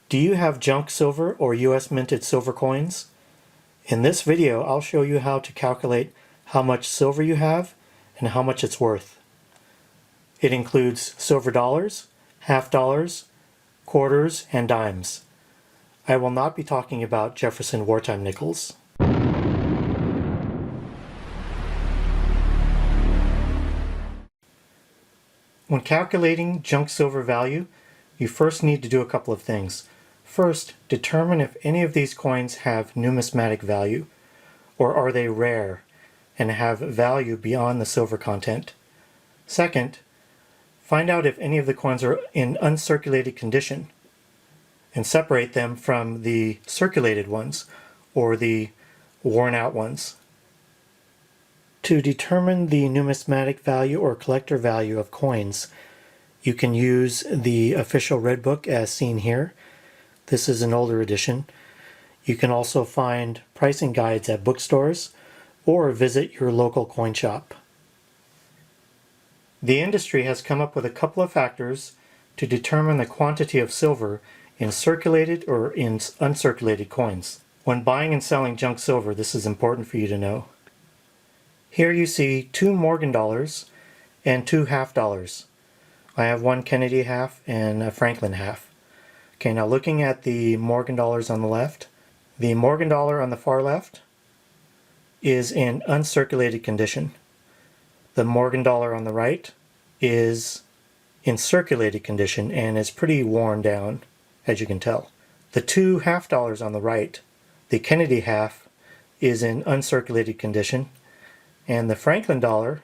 Do you have junk silver or US minted silver coins? In this video, I'll show you how to calculate how much silver you have and how much it's worth. It includes silver dollars, half dollars, quarters, and dimes. I will not be talking about Jefferson wartime nickels. When calculating junk silver value, you first need to do a couple of things. First, determine if any of these coins have numismatic value, or are they rare and have value beyond the silver content. Second, find out if any of the coins are in uncirculated condition and separate them from the circulated ones or the worn out ones. To determine the numismatic value or collector value of coins, you can use the official Red Book as seen here. This is an older edition. You can also find pricing guides at bookstores or visit your local coin shop. The industry has come up with a couple of factors to determine the quantity of silver in circulated or in uncirculated coins. When buying and selling junk silver, this is important for you to know. Here you see 2 Morgan dollars and 2 half dollars. I have 1 Kennedy half and a Franklin half. Okay, now looking at the Morgan dollars on the left, the Morgan dollar on the far left is in uncirculated condition. The Morgan dollar on the right is in circulated condition and is pretty worn down, as you can tell. The 2 half dollars on the right, the Kennedy half, is in uncirculated condition, and the Franklin dollar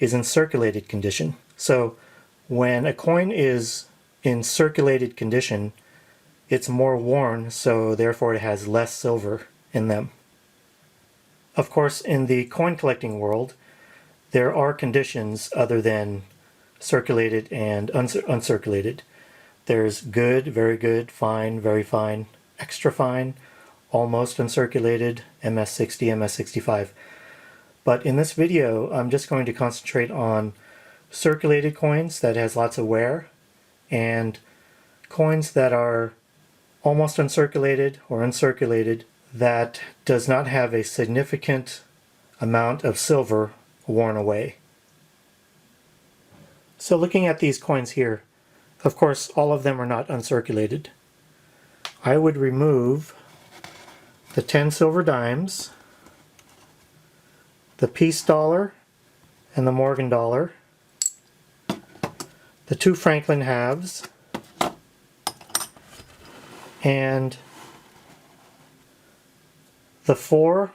is in circulated condition. So when a coin is in circulated condition, it's more worn, so therefore it has less silver in them. Of course, in the coin collecting world, there are conditions other than circulated and uncirculated. There's good, very good, fine, very fine, extra fine, almost uncirculated, MS60, MS65. But in this video, I'm just going to concentrate on circulated coins that has lots of wear and coins that are almost uncirculated or uncirculated that does not have a significant amount of silver worn away. So looking at these coins here, of course all of them are not uncirculated. I would remove the 10 silver dimes, the piece dollar and the Morgan dollar, the 2 Franklin halves, and the 4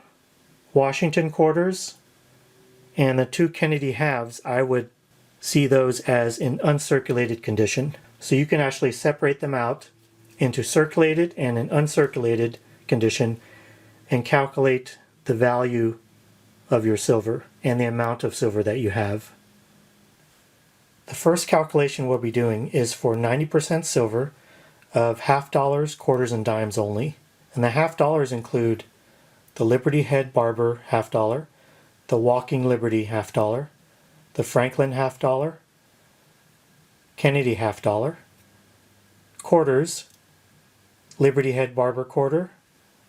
Washington quarters and the 2 Kennedy halves. I would see those as in uncirculated condition. So you can actually separate them out into circulated and an uncirculated condition and calculate the value of your silver and the amount of silver that you have. The first calculation we'll be doing is for 90% silver of half dollars, quarters, and dimes only. And the half dollars include the Liberty Head Barber half dollar, the Walking Liberty half dollar, the Franklin half dollar, Kennedy half dollar, quarters, Liberty Head Barber quarter,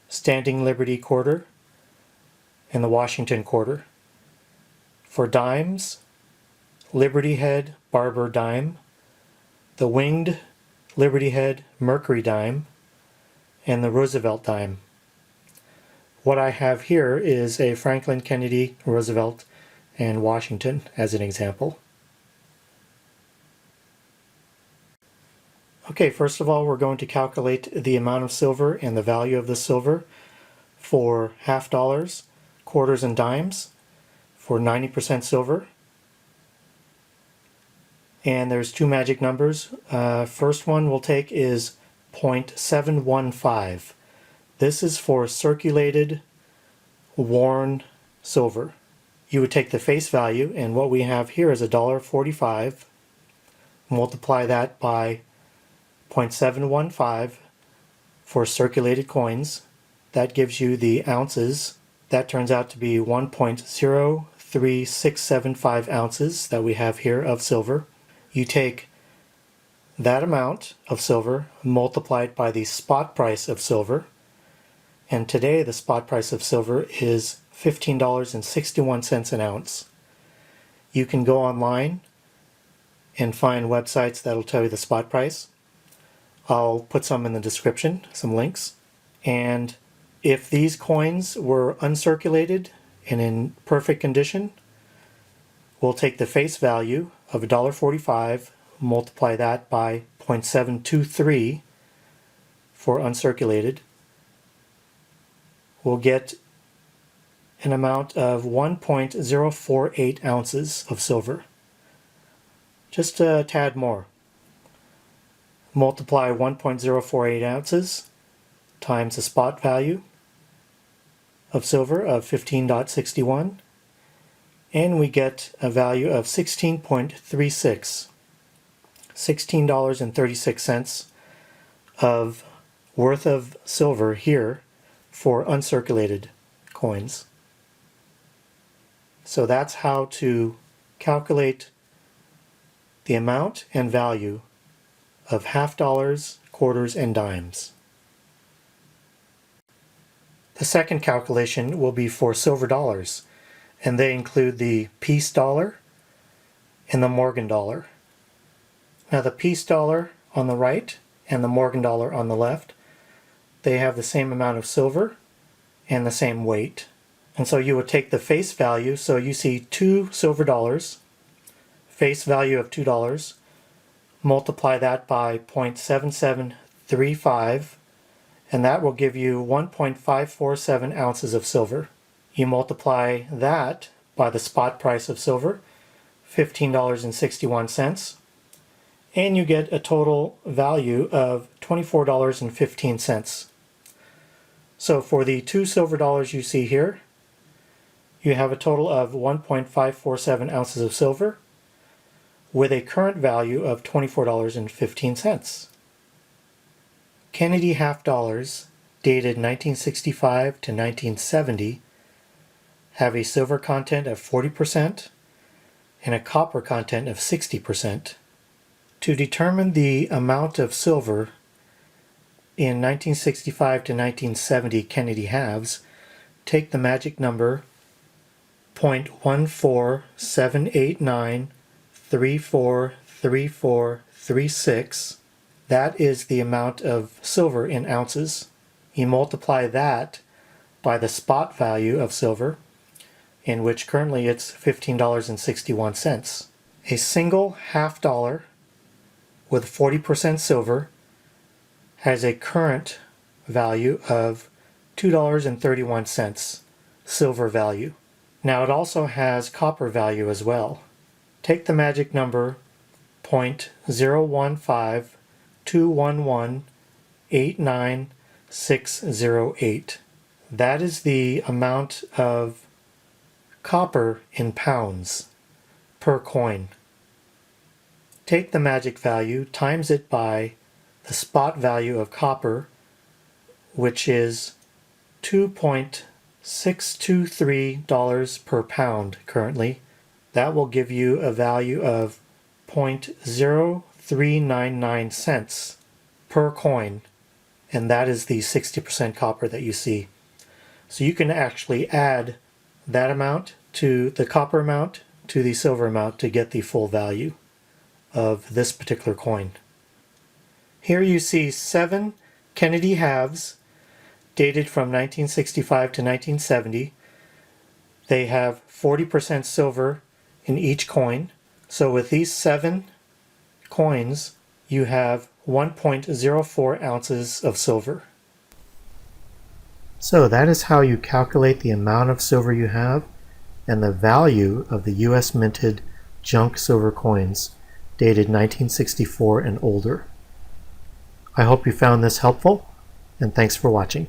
Standing Liberty quarter, and the Washington quarter. For dimes, Liberty Head Barber dime, the Winged Liberty Head Mercury dime, and the Roosevelt dime. What I have here is a Franklin, Kennedy, Roosevelt, and Washington as an example. Okay, first of all, we're going to calculate the amount of silver and the value of the silver for half dollars, quarters, and dimes for 90% silver. And there's 2 magic numbers. First one we'll take is 0.715. This is for circulated, worn silver. You would take the face value, and what we have here is $1.45. Multiply that by 0.715 for circulated coins. That gives you the ounces. That turns out to be 1.03675 ounces that we have here of silver. You take that amount of silver multiplied by the spot price of silver. And today the spot price of silver is $15.61 an ounce. You can go online and find websites that'll tell you the spot price. I'll put some in the description, some links. And if these coins were uncirculated and in perfect condition, we'll take the face value of $1.45, multiply that by 0.723 for uncirculated. We'll get an amount of 1.048 ounces of silver. Just a tad more. Multiply 1.048 ounces times the spot value of silver of 15.61, and we get a value of 16.36, $16.36 of worth of silver here for uncirculated coins. So that's how to calculate the amount and value of half dollars, quarters, and dimes. The second calculation will be for silver dollars, and they include the peace dollar and the Morgan dollar. Now the peace dollar on the right and the Morgan dollar on the left, they have the same amount of silver and the same weight. And so you would take the face value, so you see 2 silver dollars, face value of $2, multiply that by 0.7735, and that will give you 1.547 ounces of silver. You multiply that by the spot price of silver, $15.61, and you get a total value of $24.15. So for the 2 silver dollars you see here, you have a total of 1.547 ounces of silver with a current value of $24.15. Kennedy half dollars, dated 1965 to 1970, have a silver content of 40% and a copper content of 60%. To determine the amount of silver in 1965 to 1970 Kennedy halves, take the magic number 0.14789343436. That is the amount of silver in ounces. You multiply that by the spot value of silver, in which currently it's $15.61. A single half dollar with 40% silver has a current value of $2.31 silver value. Now it also has copper value as well. Take the magic number 0.01521189608. That is the amount of copper in pounds per coin. Take the magic value, times it by the spot value of copper, which is $2.623 per pound currently. That will give you a value of 0.0399 cents per coin, and that is the 60% copper that you see. So you can actually add that amount to the copper amount to the silver amount to get the full value of this particular coin. Here you see 7 Kennedy halves dated from 1965 to 1970. They have 40% silver in each coin. So with these 7 coins, you have 1.04 ounces of silver. So that is how you calculate the amount of silver you have and the value of the US minted junk silver coins dated 1964 and older. I hope you found this helpful, and thanks for watching.